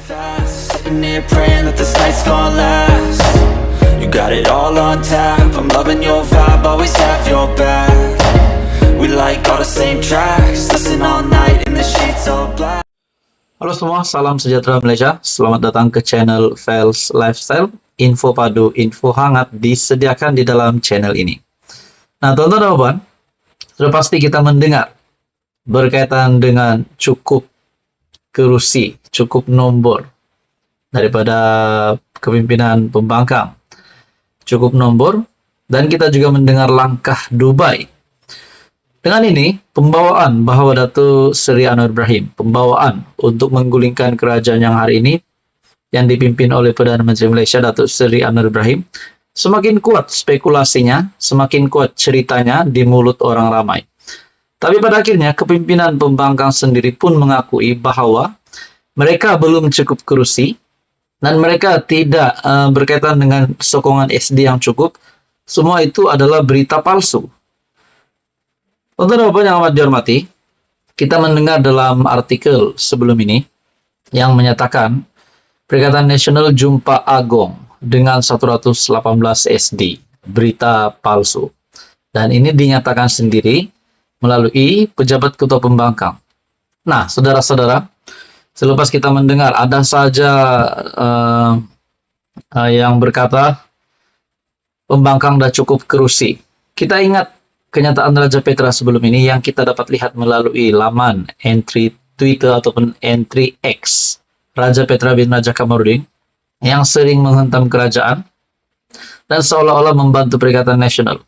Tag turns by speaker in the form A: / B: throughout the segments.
A: fast, sitting here praying that this night's gonna last. You got it all on tap, I'm loving your vibe, always have your back. We like all the same tracks, listen all night in the sheets all black.
B: Halo semua, salam sejahtera Malaysia. Selamat datang ke channel Fels Lifestyle. Info padu, info hangat disediakan di dalam channel ini. Nah, teman-teman dan kawan, sudah pasti kita mendengar berkaitan dengan cukup kerusi, cukup nombor daripada kepimpinan pembangkang, cukup nombor, dan kita juga mendengar langkah Dubai. Dengan ini, pembawaan bahawa Datuk Seri Anwar Ibrahim, pembawaan untuk menggulingkan kerajaan yang hari ini yang dipimpin oleh Perdana Menteri Malaysia Datuk Seri Anwar Ibrahim, semakin kuat spekulasinya, semakin kuat ceritanya di mulut orang ramai. Tapi pada akhirnya, kepimpinan pembangkang sendiri pun mengakui bahawa mereka belum cukup kerusi dan mereka tidak berkaitan dengan sokongan SD yang cukup. Semua itu adalah berita palsu. Untuk apa yang amat dihormati, kita mendengar dalam artikel sebelum ini yang menyatakan Perikatan Nasional jumpa Agong dengan 118 SD, berita palsu. Dan ini dinyatakan sendiri melalui pejabat ketua pembangkang. Nah, saudara-saudara, selepas kita mendengar ada saja yang berkata pembangkang dah cukup kerusi. Kita ingat kenyataan Raja Petra sebelum ini yang kita dapat lihat melalui laman entry Twitter ataupun entry X Raja Petra bin Raja Kamarudin yang sering menghentam kerajaan dan seolah-olah membantu Perikatan Nasional.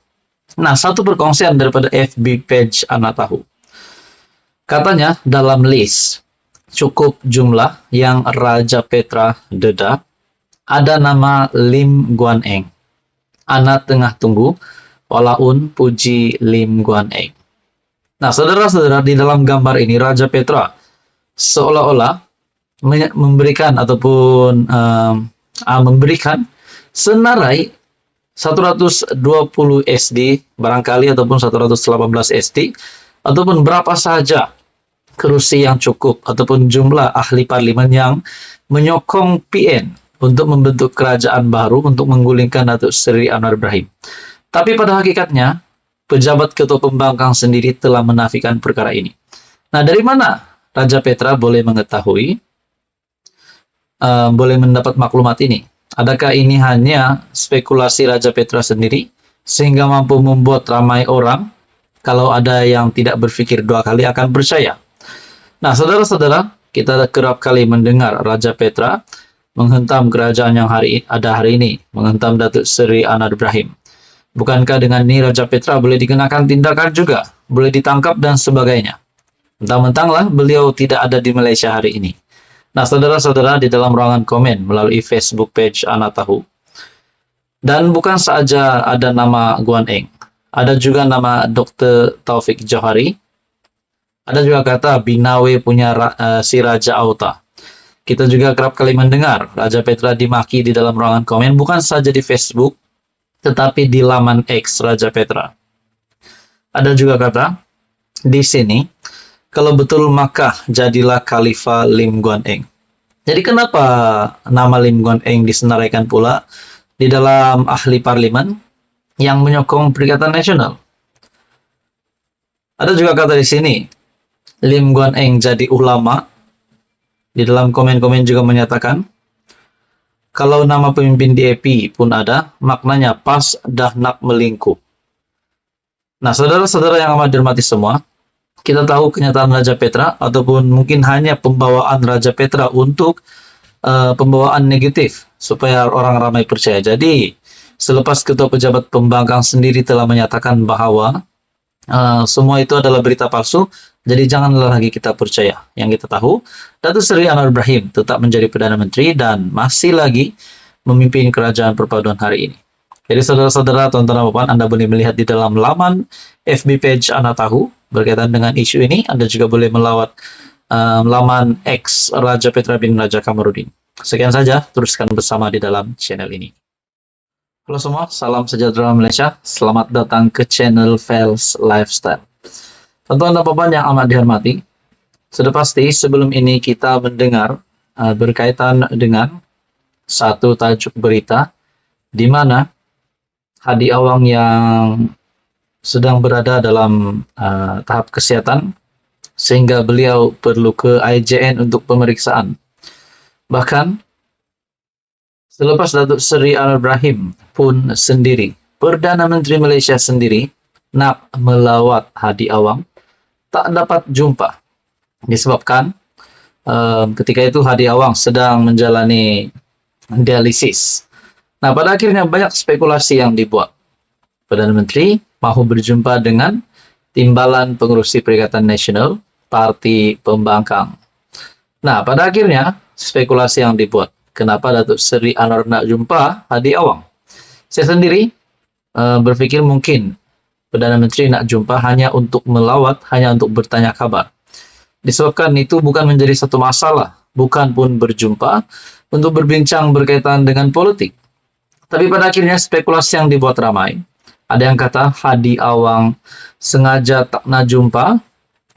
B: Nah, satu perkongsian daripada FB page Anak Tahu. Katanya dalam list cukup jumlah yang Raja Petra dedah ada nama Lim Guan Eng. Anak tengah tunggu Walaun Puji Lim Guan Eng. Nah, saudara-saudara, di dalam gambar ini Raja Petra seolah-olah memberikan ataupun memberikan senarai 120 SD barangkali ataupun 118 SD ataupun berapa saja kerusi yang cukup ataupun jumlah ahli parlimen yang menyokong PN untuk membentuk kerajaan baru untuk menggulingkan Datuk Seri Anwar Ibrahim. Tapi pada hakikatnya pejabat ketua pembangkang sendiri telah menafikan perkara ini. Nah, dari mana Raja Petra boleh mengetahui, boleh mendapat maklumat ini? Adakah ini hanya spekulasi Raja Petra sendiri sehingga mampu membuat ramai orang kalau ada yang tidak berpikir dua kali akan percaya? Nah, saudara-saudara, kita kerap kali mendengar Raja Petra menghentam kerajaan yang ada hari ini, menghentam Datuk Seri Anwar Ibrahim. Bukankah dengan ini Raja Petra boleh dikenakan tindakan juga, boleh ditangkap dan sebagainya? Mentang-mentanglah beliau tidak ada di Malaysia hari ini. Nah, saudara-saudara, di dalam ruangan komen melalui Facebook page Anak Tahu, dan bukan saja ada nama Guan Eng, ada juga nama Dr. Taufik Johari, ada juga kata Binawe punya si Raja Auta. Kita juga kerap kali mendengar Raja Petra dimaki di dalam ruangan komen, bukan saja di Facebook, tetapi di laman X Raja Petra. Ada juga kata di sini, kalau betul maka jadilah Khalifah Lim Guan Eng. Jadi kenapa nama Lim Guan Eng disenaraikan pula di dalam ahli parlimen yang menyokong Perikatan Nasional? Ada juga kata di sini, Lim Guan Eng jadi ulama. Di dalam komen-komen juga menyatakan, kalau nama pemimpin DAP pun ada, maknanya pas dah nak melingkup. Nah, saudara-saudara yang amat dihormati semua, kita tahu kenyataan Raja Petra ataupun mungkin hanya pembawaan Raja Petra untuk pembawaan negatif supaya orang ramai percaya. Jadi, selepas ketua pejabat pembangkang sendiri telah menyatakan bahwa semua itu adalah berita palsu, jadi janganlah lagi kita percaya. Yang kita tahu, Datuk Seri Anwar Ibrahim tetap menjadi Perdana Menteri dan masih lagi memimpin kerajaan perpaduan hari ini. Jadi saudara-saudara, tuan-tuan dan puan, Anda boleh melihat di dalam laman FB page Anak Tahu berkaitan dengan isu ini. Anda juga boleh melawat laman X Raja Petra bin Raja Kamarudin. Sekian saja, teruskan bersama di dalam channel ini. Halo semua, salam sejahtera Malaysia. Selamat datang ke channel Fels Lifestyle. Tuan-tuan dan puan yang amat dihormati, sudah pasti sebelum ini kita mendengar berkaitan dengan satu tajuk berita di mana Hadi Awang yang sedang berada dalam tahap kesehatan sehingga beliau perlu ke IJN untuk pemeriksaan. Bahkan selepas Datuk Seri Anwar Ibrahim pun sendiri, Perdana Menteri Malaysia sendiri nak melawat Hadi Awang, tak dapat jumpa. Disebabkan ketika itu Hadi Awang sedang menjalani dialisis. Nah, pada akhirnya banyak spekulasi yang dibuat. Perdana Menteri mahu berjumpa dengan Timbalan Pengerusi Perikatan Nasional Parti Pembangkang. Nah, pada akhirnya spekulasi yang dibuat, kenapa Datuk Seri Anwar nak jumpa Hadi Awang? Saya sendiri berpikir mungkin Perdana Menteri nak jumpa hanya untuk melawat, hanya untuk bertanya kabar. Disebabkan itu bukan menjadi satu masalah, bukan pun berjumpa untuk berbincang berkaitan dengan politik. Tapi pada akhirnya spekulasi yang dibuat ramai. Ada yang kata Hadi Awang sengaja tak nak jumpa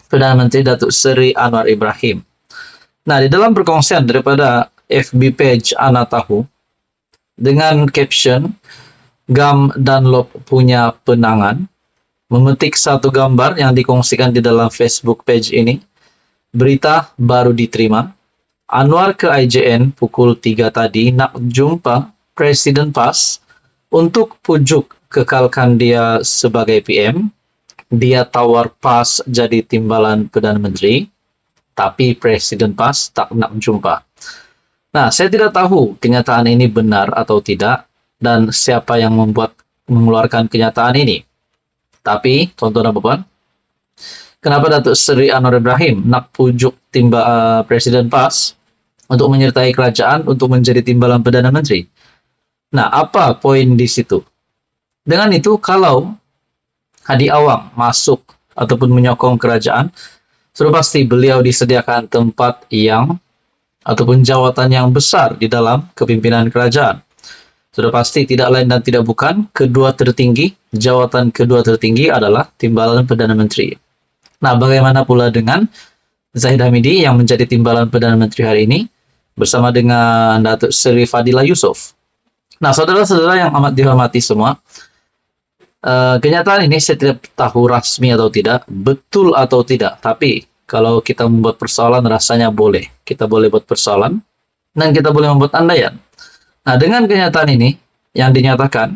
B: Perdana Menteri Datuk Seri Anwar Ibrahim. Nah, di dalam perkongsian daripada FB page Ana Tahu dengan caption Gam Dunlop punya penangan, memetik satu gambar yang dikongsikan di dalam Facebook page ini. Berita baru diterima. Anwar ke IJN pukul 3 tadi nak jumpa Presiden PAS untuk pujuk kekalkan dia sebagai PM. Dia tawar PAS jadi timbalan Perdana Menteri, tapi Presiden PAS tak nak jumpa. Nah, saya tidak tahu kenyataan ini benar atau tidak dan siapa yang mengeluarkan kenyataan ini. Tapi, tuan-tuan dan puan, kenapa Datuk Seri Anwar Ibrahim nak pujuk Presiden PAS untuk menyertai kerajaan untuk menjadi timbalan Perdana Menteri? Nah, apa poin di situ? Dengan itu, kalau Hadi Awang masuk ataupun menyokong kerajaan, sudah pasti beliau disediakan tempat yang ataupun jawatan yang besar di dalam kepimpinan kerajaan. Sudah pasti tidak lain dan tidak bukan, jawatan kedua tertinggi adalah timbalan Perdana Menteri. Nah, bagaimana pula dengan Zahid Hamidi yang menjadi timbalan Perdana Menteri hari ini bersama dengan Datuk Seri Fadilah Yusof? Nah, saudara-saudara yang amat dihormati semua, kenyataan ini saya tidak tahu rasmi atau tidak, betul atau tidak, tapi kalau kita membuat persoalan rasanya boleh. Kita boleh buat persoalan dan kita boleh membuat andaian. Nah, dengan kenyataan ini yang dinyatakan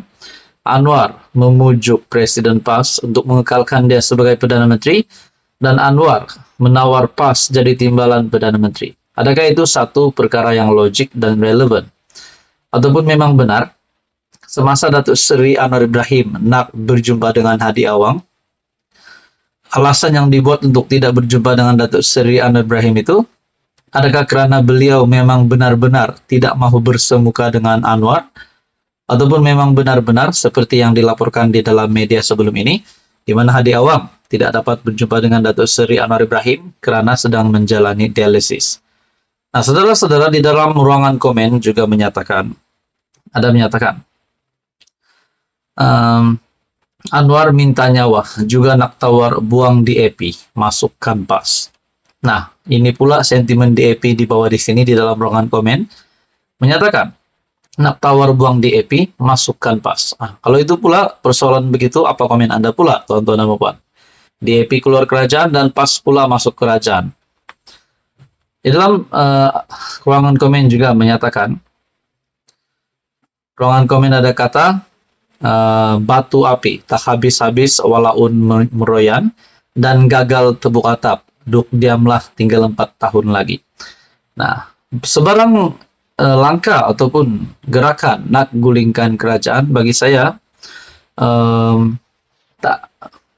B: Anwar memujuk Presiden PAS untuk mengekalkan dia sebagai Perdana Menteri dan Anwar menawar PAS jadi timbalan Perdana Menteri. Adakah itu satu perkara yang logik dan relevan? Ataupun memang benar semasa Datuk Seri Anwar Ibrahim nak berjumpa dengan Hadi Awang, alasan yang dibuat untuk tidak berjumpa dengan Datuk Seri Anwar Ibrahim itu, adakah kerana beliau memang benar-benar tidak mahu bersemuka dengan Anwar, ataupun memang benar-benar seperti yang dilaporkan di dalam media sebelum ini, di mana Hadi Awang tidak dapat berjumpa dengan Datuk Seri Anwar Ibrahim kerana sedang menjalani dialisis. Nah, saudara-saudara, di dalam ruangan komen juga menyatakan, Anwar minta nyawa, juga nak tawar buang DAP, masukkan PAS. Nah, ini pula sentimen DAP di bawah di sini di dalam ruangan komen menyatakan nak tawar buang DAP, masukkan PAS. Kalau itu pula persoalan begitu, apa komen Anda pula, tuan-tuan dan puan? DAP keluar kerajaan dan PAS pula masuk kerajaan. Di dalam ruangan komen juga menyatakan, ruangan komen ada kata batu api tak habis-habis walaun meroyan dan gagal tebuk atap, duk diamlah tinggal 4 tahun lagi. Nah, sebarang langkah ataupun gerakan nak gulingkan kerajaan bagi saya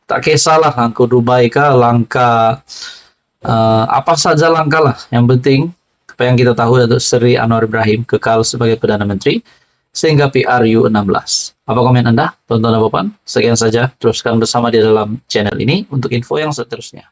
B: tak kisahlah langkah Dubai kah, langkah apa saja langkah lah. Yang penting apa yang kita tahu Datuk Seri Anwar Ibrahim kekal sebagai Perdana Menteri sehingga PRU 16. Apa komen Anda, tuan-tuan dan puan? Sekian saja, teruskan bersama di dalam channel ini untuk info yang seterusnya.